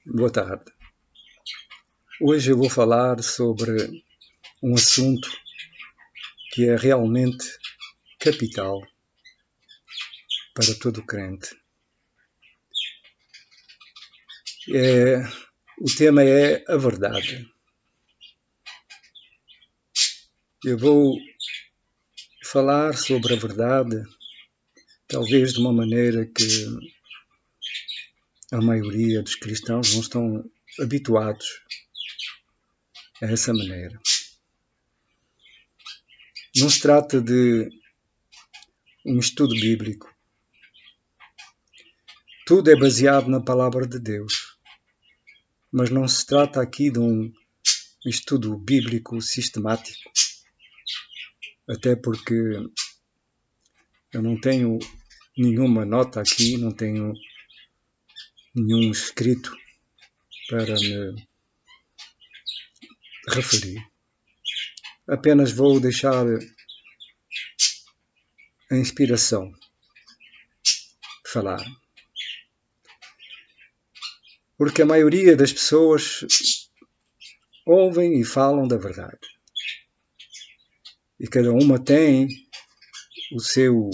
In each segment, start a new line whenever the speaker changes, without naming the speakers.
Boa tarde. Hoje eu vou falar sobre um assunto que é realmente capital para todo crente. O tema é a verdade. Eu vou falar sobre a verdade, talvez de uma maneira que a maioria dos cristãos não estão habituados a essa maneira. Não se trata de um estudo bíblico. Tudo é baseado na palavra de Deus. Mas não se trata aqui de um estudo bíblico sistemático. Até porque eu não tenho nenhuma nota aqui, não tenho nenhum escrito para me referir. Apenas vou deixar a inspiração falar. Porque a maioria das pessoas ouvem e falam da verdade. E cada uma tem o seu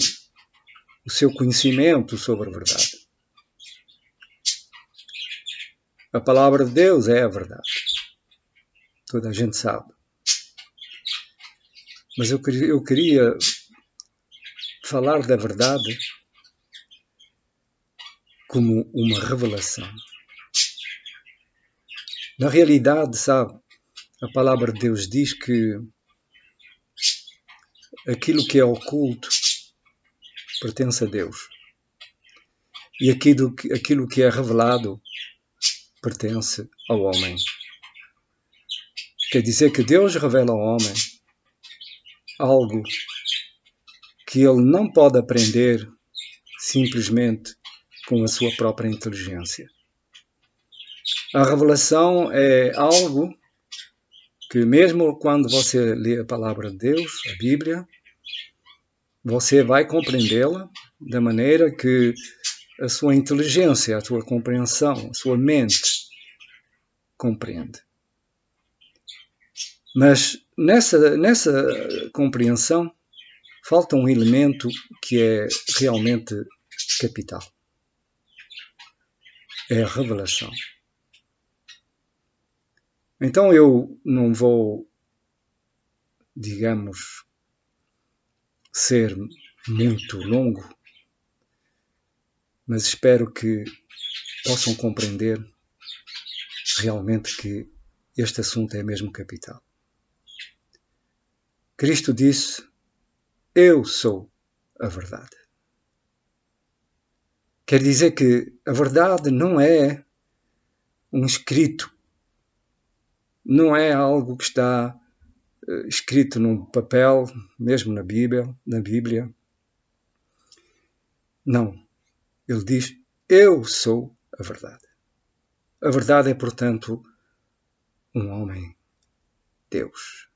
conhecimento sobre a verdade. A palavra de Deus é a verdade. Toda a gente sabe. Mas eu queria falar da verdade como uma revelação. Na realidade, sabe, a palavra de Deus diz que aquilo que é oculto pertence a Deus. E aquilo que é revelado pertence ao homem. Quer dizer que Deus revela ao homem algo que ele não pode aprender simplesmente com a sua própria inteligência. A revelação é algo que mesmo quando você lê a palavra de Deus, a Bíblia, você vai compreendê-la da maneira que a sua inteligência, a sua compreensão, a sua mente compreende. Mas nessa compreensão falta um elemento que é realmente capital. É a revelação. Então eu não vou, digamos, ser muito longo, mas espero que possam compreender realmente que este assunto é mesmo capital. Cristo disse: eu sou a verdade. Quer dizer que a verdade não é um escrito, não é algo que está escrito num papel, mesmo na Bíblia. Não. Ele diz: eu sou a verdade. A verdade é, portanto, um homem, Deus,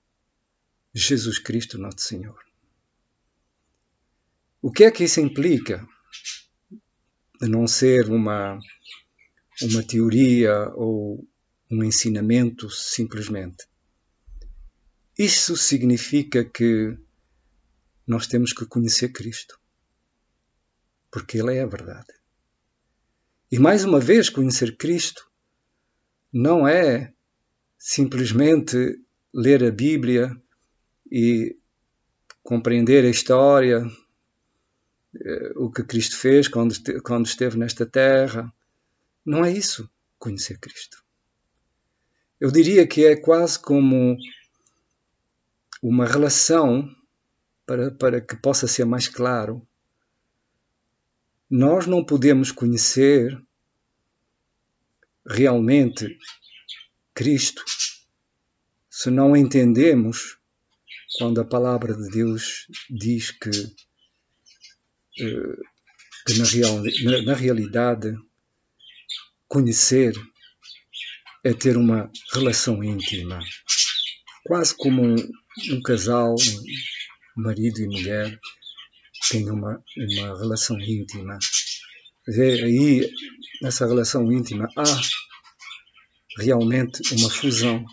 Jesus Cristo, nosso Senhor. O que é que isso implica? De não ser uma teoria ou um ensinamento simplesmente. Isso significa que nós temos que conhecer Cristo, porque Ele é a verdade. E mais uma vez, conhecer Cristo não é simplesmente ler a Bíblia e compreender a história, o que Cristo fez quando esteve nesta terra. Não é isso, conhecer Cristo. Eu diria que é quase como uma relação, para que possa ser mais claro. Nós não podemos conhecer realmente Cristo se não entendemos quando a palavra de Deus diz que na realidade conhecer é ter uma relação íntima, quase como um casal, marido e mulher, tem uma relação íntima. Aí, nessa relação íntima, há realmente uma fusão,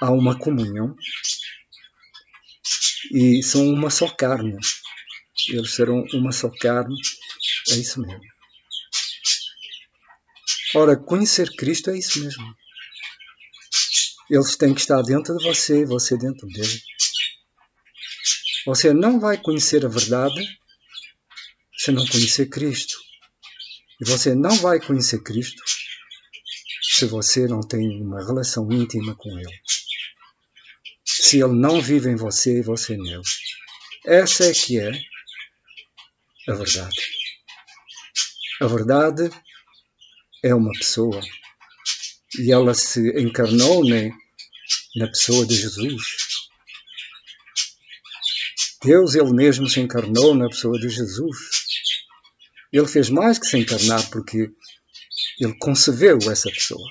há uma comunhão e são uma só carne. Eles serão uma só carne, é isso mesmo. Ora, conhecer Cristo é isso mesmo. Eles têm que estar dentro de você, você dentro dele. Você não vai conhecer a verdade se não conhecer Cristo. E você não vai conhecer Cristo se você não tem uma relação íntima com Ele. Se Ele não vive em você e você nele. Essa é que é a verdade. A verdade é uma pessoa. E ela se encarnou na pessoa de Jesus. Deus, Ele mesmo, se encarnou na pessoa de Jesus. Ele fez mais que se encarnar, porque Ele concebeu essa pessoa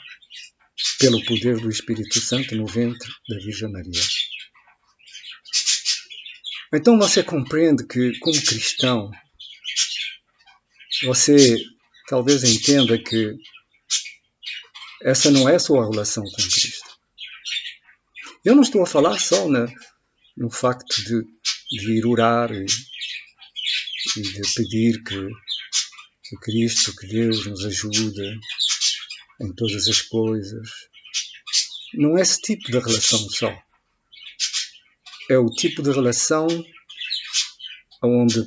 pelo poder do Espírito Santo no ventre da Virgem Maria. Então você compreende que, como cristão, você talvez entenda que essa não é a sua relação com Cristo. Eu não estou a falar só no facto de ir orar e de pedir que Cristo, que Deus nos ajude em todas as coisas. Não é esse tipo de relação só. É o tipo de relação onde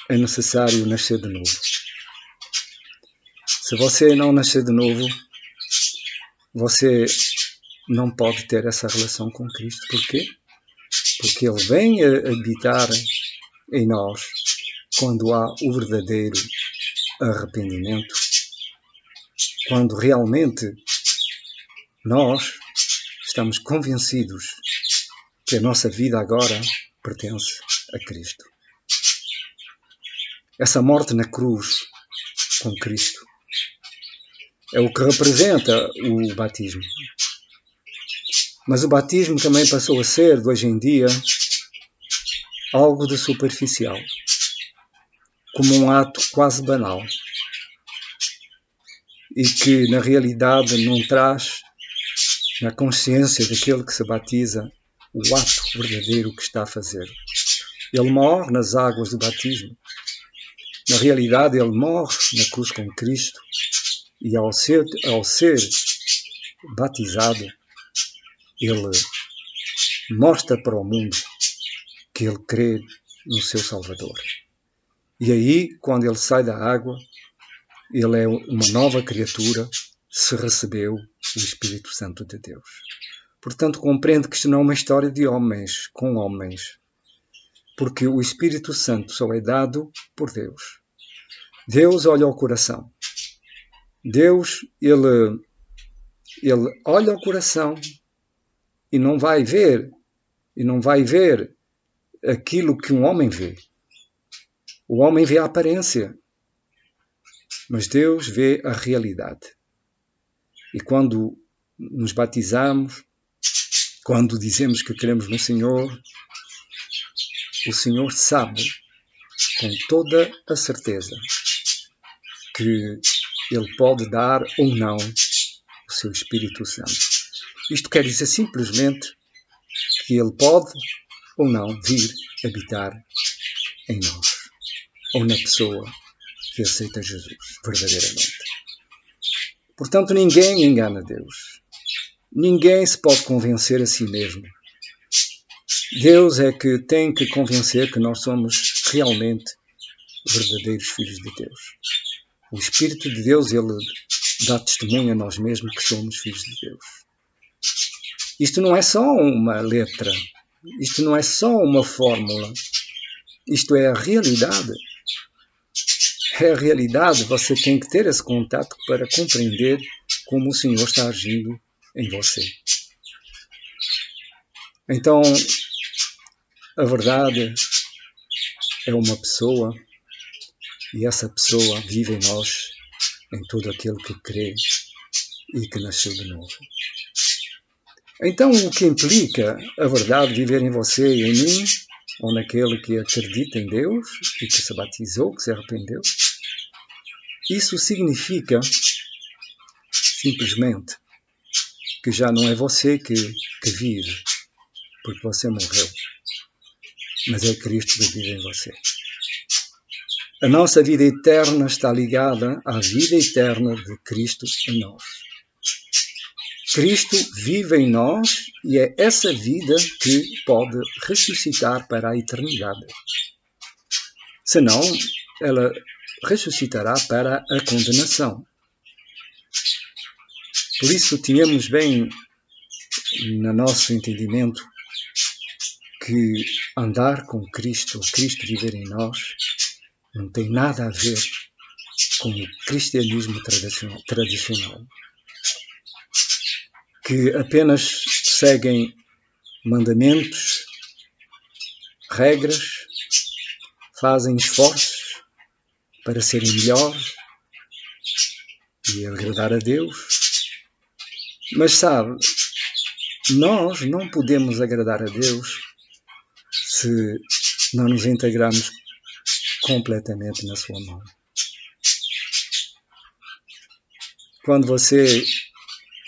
é necessário nascer de novo. Se você não nascer de novo, você não pode ter essa relação com Cristo. Por quê? Porque Ele vem a habitar em nós quando há o verdadeiro arrependimento, quando realmente nós estamos convencidos que a nossa vida agora pertence a Cristo. Essa morte na cruz com Cristo é o que representa o batismo. Mas o batismo também passou a ser, de hoje em dia, algo de superficial, como um ato quase banal, e que na realidade não traz na consciência daquele que se batiza o ato verdadeiro que está a fazer. Ele morre nas águas do batismo. Na realidade, ele morre na cruz com Cristo, e ao ser batizado, ele mostra para o mundo que ele crê no seu Salvador. E aí, quando ele sai da água, ele é uma nova criatura, se recebeu o Espírito Santo de Deus. Portanto, compreende que isto não é uma história de homens com homens, porque o Espírito Santo só é dado por Deus. Deus olha ao coração. Deus, ele olha ao coração e não vai ver aquilo que um homem vê. O homem vê a aparência, mas Deus vê a realidade. E quando nos batizamos, quando dizemos que cremos no Senhor, o Senhor sabe com toda a certeza que Ele pode dar ou não o seu Espírito Santo. Isto quer dizer simplesmente que Ele pode ou não vir habitar em nós, ou na pessoa que aceita Jesus verdadeiramente. Portanto, ninguém engana Deus. Ninguém se pode convencer a si mesmo. Deus é que tem que convencer que nós somos realmente verdadeiros filhos de Deus. O Espírito de Deus, ele dá testemunho a nós mesmos que somos filhos de Deus. Isto não é só uma letra. Isto não é só uma fórmula. Isto é a realidade. É a realidade. Você tem que ter esse contato para compreender como o Senhor está agindo em você. Então, a verdade é uma pessoa, e essa pessoa vive em nós, em todo aquele que crê e que nasceu de novo. Então, o que implica a verdade viver em você e em mim, ou naquele que acredita em Deus e que se batizou, que se arrependeu, isso significa simplesmente que já não é você que vive, porque você morreu, mas é Cristo que vive em você. A nossa vida eterna está ligada à vida eterna de Cristo em nós. Cristo vive em nós e é essa vida que pode ressuscitar para a eternidade. Senão, ela ressuscitará para a condenação. Por isso, tínhamos bem no nosso entendimento que andar com Cristo, Cristo viver em nós, não tem nada a ver com o cristianismo tradicional, que apenas seguem mandamentos, regras, fazem esforços para serem melhores e agradar a Deus. Mas sabe, nós não podemos agradar a Deus se não nos integrarmos completamente na sua mão. Quando você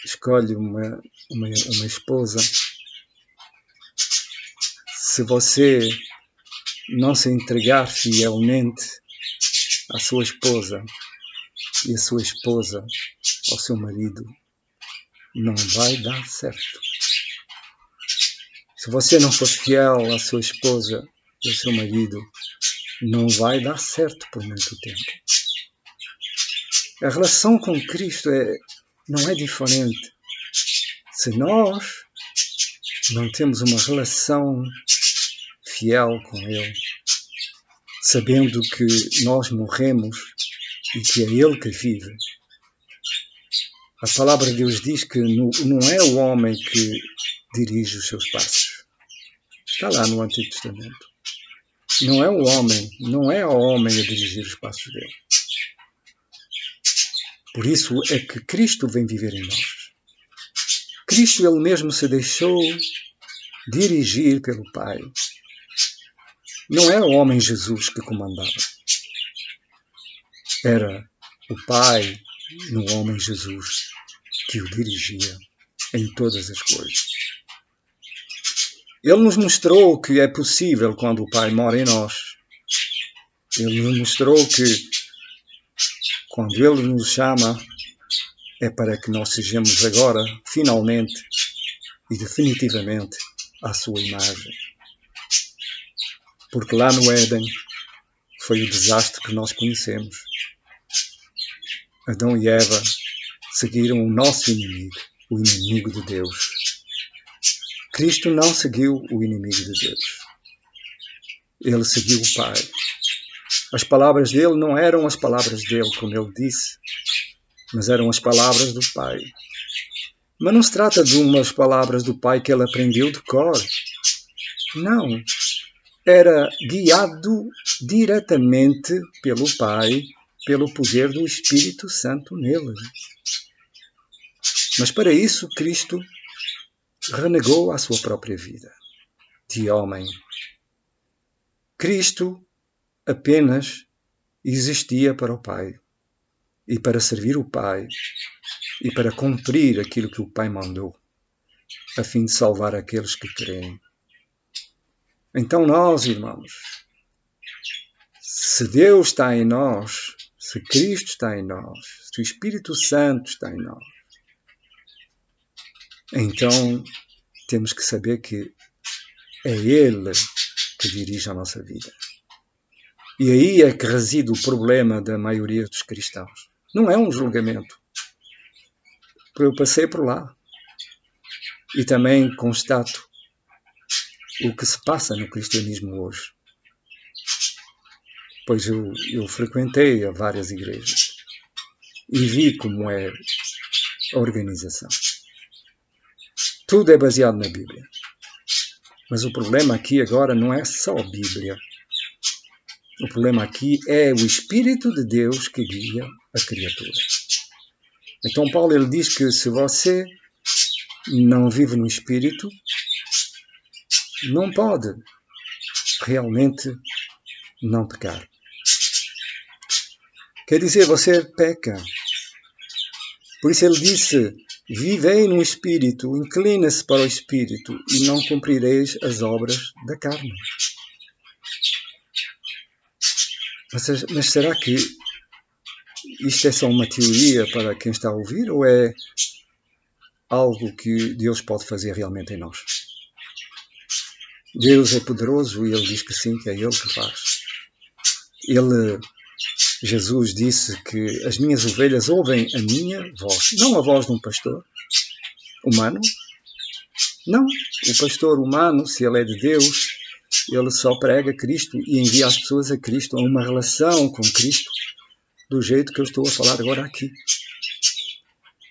escolhe uma esposa, se você não se entregar fielmente à sua esposa e a sua esposa ao seu marido, não vai dar certo. Se você não for fiel à sua esposa e ao seu marido, não vai dar certo por muito tempo. A relação com Cristo não é diferente. Se nós não temos uma relação fiel com Ele, sabendo que nós morremos e que é Ele que vive, a palavra de Deus diz que não é o homem que dirige os seus passos. Está lá no Antigo Testamento. Não é o homem, não é o homem a dirigir os passos dele. Por isso é que Cristo vem viver em nós. Cristo ele mesmo se deixou dirigir pelo Pai. Não era o homem Jesus que comandava. Era o Pai no homem Jesus que o dirigia em todas as coisas. Ele nos mostrou que é possível quando o Pai mora em nós. Ele nos mostrou que quando Ele nos chama é para que nós sejamos agora, finalmente e definitivamente, à sua imagem. Porque lá no Éden foi o desastre que nós conhecemos. Adão e Eva seguiram o nosso inimigo, o inimigo de Deus. Cristo não seguiu o inimigo de Deus. Ele seguiu o Pai. As palavras dele não eram as palavras dele, como ele disse, mas eram as palavras do Pai. Mas não se trata de umas palavras do Pai que ele aprendeu de cor. Não. Era guiado diretamente pelo Pai, pelo poder do Espírito Santo nele. Mas para isso, Cristo renegou a sua própria vida de homem. Cristo apenas existia para o Pai e para servir o Pai e para cumprir aquilo que o Pai mandou, a fim de salvar aqueles que creem. Então nós, irmãos, se Deus está em nós, se Cristo está em nós, se o Espírito Santo está em nós, então temos que saber que é Ele que dirige a nossa vida. E aí é que reside o problema da maioria dos cristãos. Não é um julgamento. Eu passei por lá e também constato o que se passa no cristianismo hoje. Pois eu frequentei a várias igrejas e vi como é a organização. Tudo é baseado na Bíblia. Mas o problema aqui agora não é só a Bíblia. O problema aqui é o Espírito de Deus que guia a criatura. Então Paulo ele diz que se você não vive no Espírito, não pode realmente não pecar. Quer dizer, você peca Por isso ele disse, vivei no Espírito, inclina-se para o Espírito e não cumprireis as obras da carne. Mas será que isto é só uma teoria para quem está a ouvir ou é algo que Deus pode fazer realmente em nós? Deus é poderoso e Ele diz que sim, que é Ele que faz. Jesus disse que as minhas ovelhas ouvem a minha voz, não a voz de um pastor humano. Não, o pastor humano, se ele é de Deus, ele só prega Cristo e envia as pessoas a Cristo, a uma relação com Cristo, do jeito que eu estou a falar agora aqui.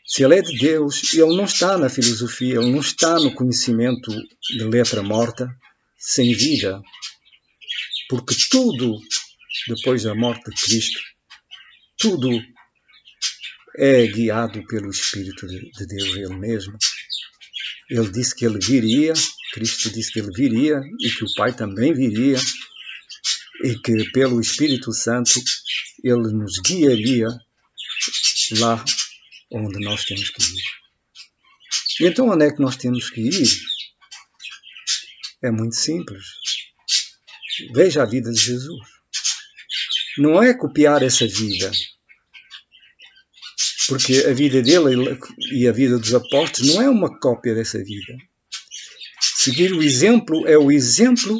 Se ele é de Deus, ele não está na filosofia, ele não está no conhecimento de letra morta, sem vida. Porque tudo, depois da morte de Cristo, tudo é guiado pelo Espírito de Deus, Ele mesmo. Ele disse que Ele viria, Cristo disse que Ele viria e que o Pai também viria e que pelo Espírito Santo Ele nos guiaria lá onde nós temos que ir. E então onde é que nós temos que ir? É muito simples. Veja a vida de Jesus. Não é copiar essa vida, porque a vida dele e a vida dos apóstolos não é uma cópia dessa vida. Seguir o exemplo é o exemplo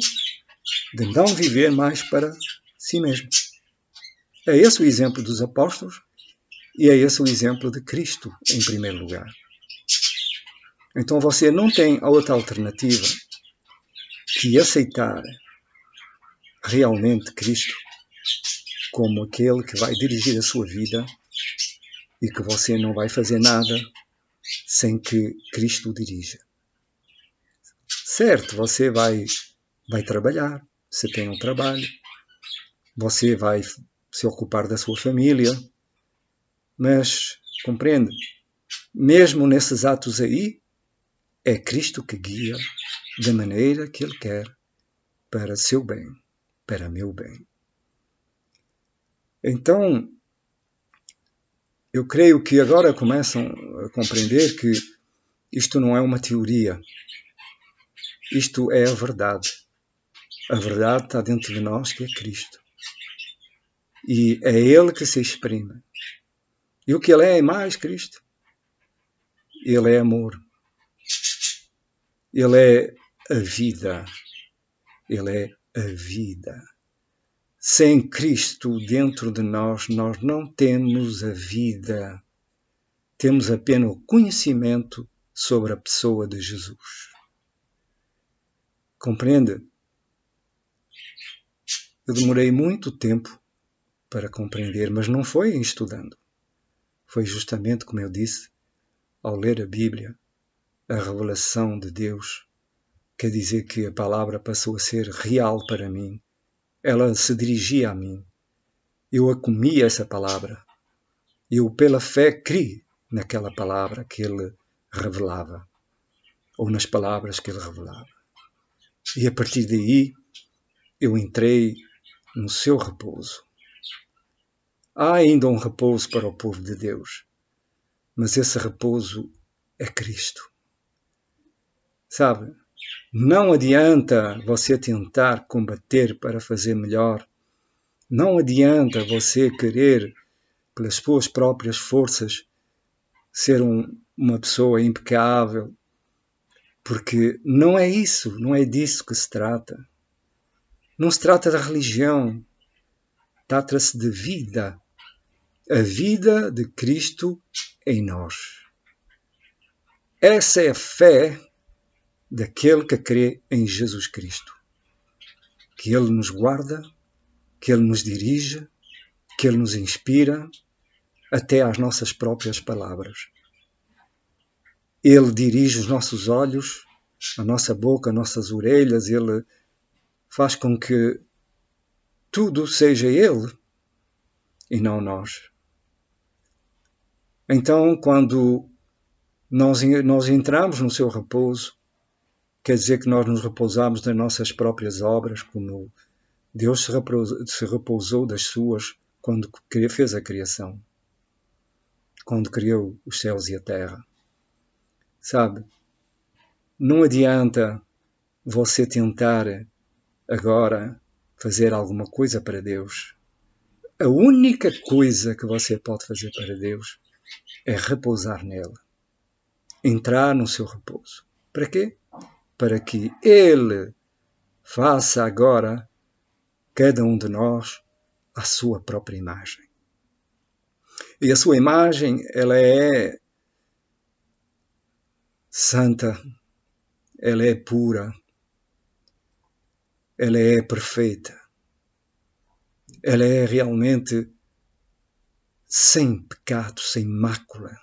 de não viver mais para si mesmo. É esse o exemplo dos apóstolos e é esse o exemplo de Cristo, em primeiro lugar. Então você não tem outra alternativa que aceitar realmente Cristo como aquele que vai dirigir a sua vida e que você não vai fazer nada sem que Cristo o dirija. Certo, você vai trabalhar, você tem um trabalho, você vai se ocupar da sua família, mas, compreende, mesmo nesses atos aí, é Cristo que guia da maneira que Ele quer para seu bem, para meu bem. Então, eu creio que agora começam a compreender que isto não é uma teoria. Isto é a verdade. A verdade está dentro de nós, que é Cristo. E é Ele que se exprime. E o que Ele é mais Cristo. Ele é amor. Ele é a vida. Ele é a vida. Sem Cristo dentro de nós, nós não temos a vida. Temos apenas o conhecimento sobre a pessoa de Jesus. Compreende? Eu demorei muito tempo para compreender, mas não foi estudando. Foi justamente, como eu disse, ao ler a Bíblia, a revelação de Deus, quer dizer que a palavra passou a ser real para mim. Ela se dirigia a mim. Eu a comia essa palavra. Eu, pela fé, criei naquela palavra que Ele revelava, ou nas palavras que Ele revelava. E a partir daí, eu entrei no seu repouso. Há ainda um repouso para o povo de Deus, mas esse repouso é Cristo. Sabe, não adianta você tentar combater para fazer melhor. Não adianta você querer, pelas suas próprias forças, ser uma pessoa impecável, porque não é isso, não é disso que se trata. Não se trata da religião, trata-se de vida. A vida de Cristo em nós. Essa é a fé daquele que crê em Jesus Cristo. Que Ele nos guarda, que Ele nos dirige, que Ele nos inspira, até às nossas próprias palavras. Ele dirige os nossos olhos, a nossa boca, as nossas orelhas, Ele faz com que tudo seja Ele e não nós. Então, quando nós entramos no seu repouso, quer dizer que nós nos repousamos das nossas próprias obras, como Deus se repousou das suas quando fez a criação. quando criou os céus e a terra. Sabe, não adianta você tentar agora fazer alguma coisa para Deus. A única coisa que você pode fazer para Deus é repousar nele. Entrar no seu repouso. Para quê? Para que Ele faça agora cada um de nós a sua própria imagem. E a sua imagem, ela é santa, ela é pura, ela é perfeita, ela é realmente sem pecado, sem mácula.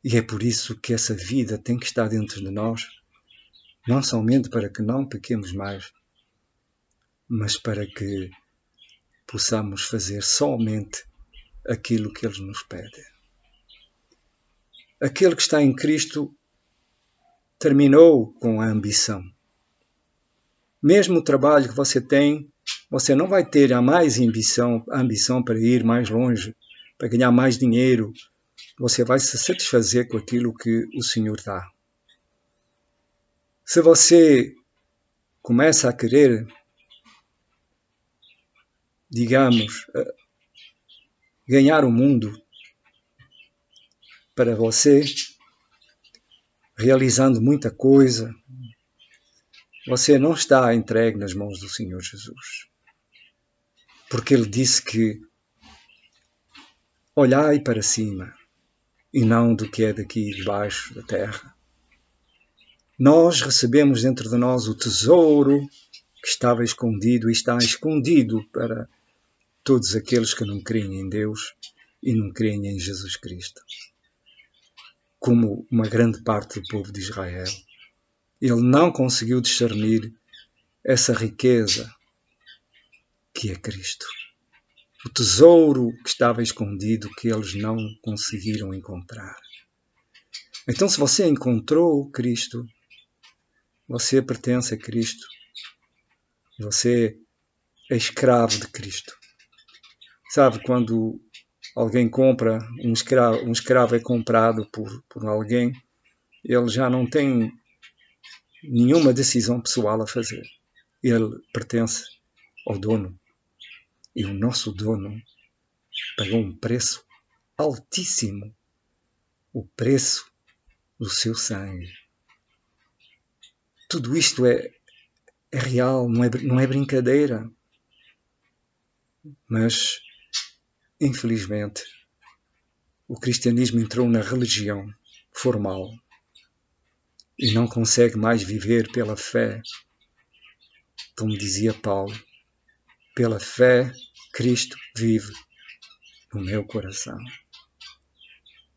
E é por isso que essa vida tem que estar dentro de nós, não somente para que não pequemos mais, mas para que possamos fazer somente aquilo que Ele nos pede. Aquele que está em Cristo terminou com a ambição. Mesmo o trabalho que você tem, você não vai ter a ambição para ir mais longe, para ganhar mais dinheiro. Você vai se satisfazer com aquilo que o Senhor dá. Se você começa a querer, digamos, ganhar o mundo para você, realizando muita coisa, você não está entregue nas mãos do Senhor Jesus. Porque Ele disse que olhai para cima e não do que é daqui debaixo da terra. Nós recebemos dentro de nós o tesouro que estava escondido e está escondido para todos aqueles que não creem em Deus e não creem em Jesus Cristo. Como uma grande parte do povo de Israel. Ele não conseguiu discernir essa riqueza que é Cristo. O tesouro que estava escondido que eles não conseguiram encontrar. Então, se você encontrou Cristo, você pertence a Cristo. Você é escravo de Cristo. Sabe, quando alguém compra, um escravo é comprado por alguém, ele já não tem nenhuma decisão pessoal a fazer. Ele pertence ao dono. E o nosso dono pagou um preço altíssimo. O preço do seu sangue. Tudo isto é real, não é brincadeira. Mas, infelizmente, o cristianismo entrou na religião formal e não consegue mais viver pela fé. Como dizia Paulo, pela fé, Cristo vive no meu coração.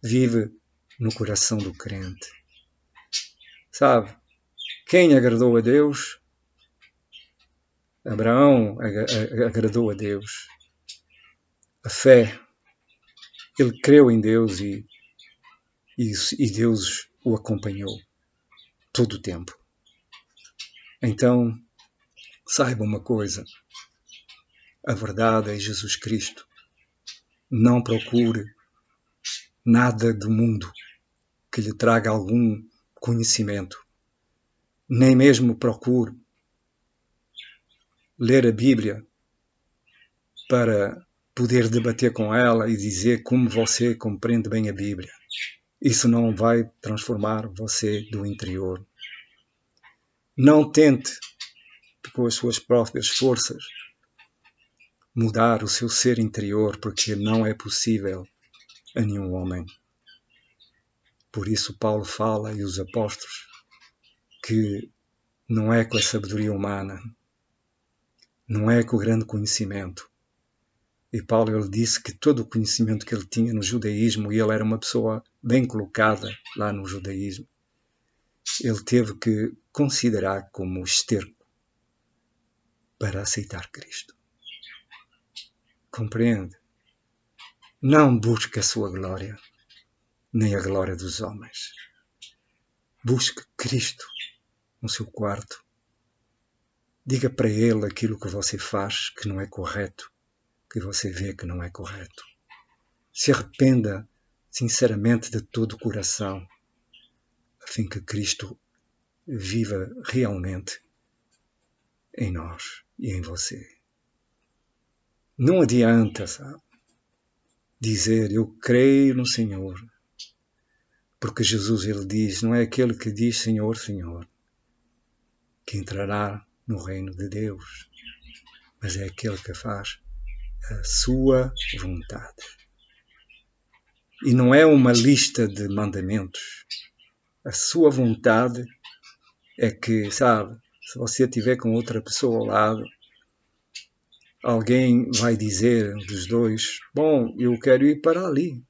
Vive no coração do crente. Sabe, quem agradou a Deus? Abraão agradou a Deus. A fé, ele creu em Deus e Deus o acompanhou todo o tempo. Então, saiba uma coisa, a verdade é Jesus Cristo. Não procure nada do mundo que lhe traga algum conhecimento. Nem mesmo procure ler a Bíblia para poder debater com ela e dizer como você compreende bem a Bíblia. Isso não vai transformar você do interior. Não tente, com as suas próprias forças, mudar o seu ser interior, porque não é possível a nenhum homem. Por isso Paulo fala, e os apóstolos, que não é com a sabedoria humana, não é com o grande conhecimento. E Paulo ele disse que todo o conhecimento que ele tinha no judaísmo, e ele era uma pessoa bem colocada lá no judaísmo, ele teve que considerar como esterco para aceitar Cristo. Compreende? Não busque a sua glória, nem a glória dos homens. Busque Cristo no seu quarto. Diga para Ele aquilo que você faz que não é correto, que você vê que não é correto. Se arrependa sinceramente de todo o coração, a fim que Cristo viva realmente em nós e em você. Não adianta, sabe, dizer eu creio no Senhor, porque Jesus, ele diz, não é aquele que diz Senhor, Senhor, que entrará no reino de Deus, mas é aquele que faz a sua vontade. E não é uma lista de mandamentos. A sua vontade é que, sabe, se você estiver com outra pessoa ao lado, alguém vai dizer dos dois, bom, eu quero ir para ali.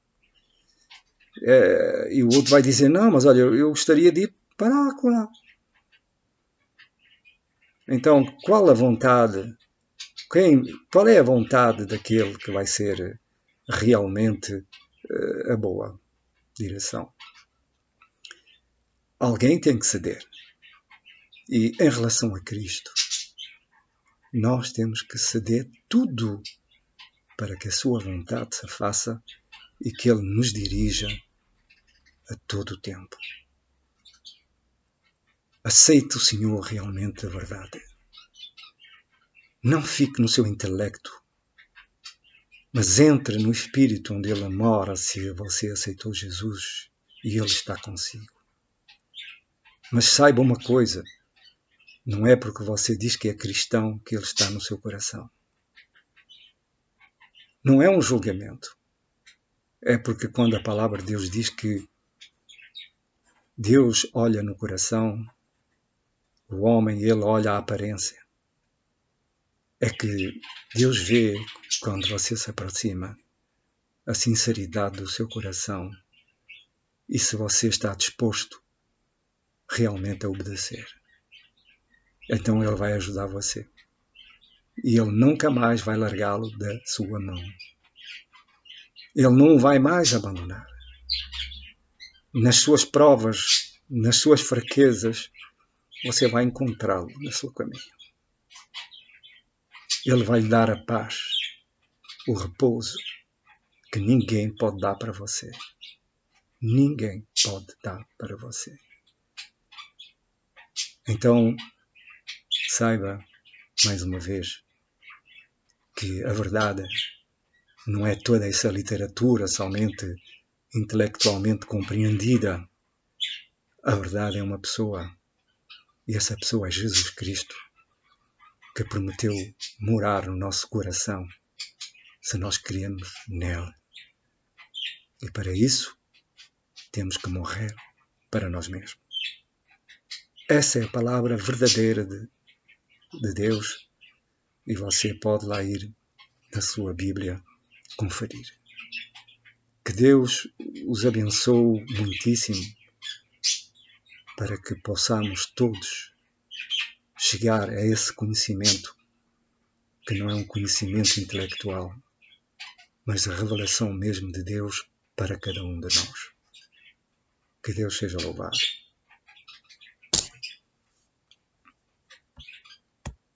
E o outro vai dizer, não, mas olha, eu gostaria de ir para lá. Então, qual a vontade? Qual é a vontade daquele que vai ser realmente a boa direção? Alguém tem que ceder. E em relação a Cristo, nós temos que ceder tudo para que a sua vontade se faça e que Ele nos dirija a todo o tempo. Aceite o Senhor realmente a verdade. Não fique no seu intelecto, mas entre no Espírito onde Ele mora se você aceitou Jesus e Ele está consigo. Mas saiba uma coisa, não é porque você diz que é cristão que Ele está no seu coração. Não é um julgamento. É porque quando a palavra de Deus diz que Deus olha no coração, o homem, ele olha a aparência. É que Deus vê, quando você se aproxima, a sinceridade do seu coração e se você está disposto realmente a obedecer. Então Ele vai ajudar você. E Ele nunca mais vai largá-lo da sua mão. Ele não o vai mais abandonar. Nas suas provas, nas suas fraquezas, você vai encontrá-lo no seu caminho. Ele vai lhe dar a paz, o repouso que ninguém pode dar para você. Ninguém pode dar para você. Então, saiba, mais uma vez, que a verdade não é toda essa literatura somente intelectualmente compreendida. A verdade é uma pessoa, e essa pessoa é Jesus Cristo, que prometeu morar no nosso coração, se nós cremos nele. E para isso, temos que morrer para nós mesmos. Essa é a palavra verdadeira de Deus, e você pode lá ir na sua Bíblia conferir. Que Deus os abençoe muitíssimo para que possamos todos chegar a esse conhecimento que não é um conhecimento intelectual, mas a revelação mesmo de Deus para cada um de nós. Que Deus seja louvado.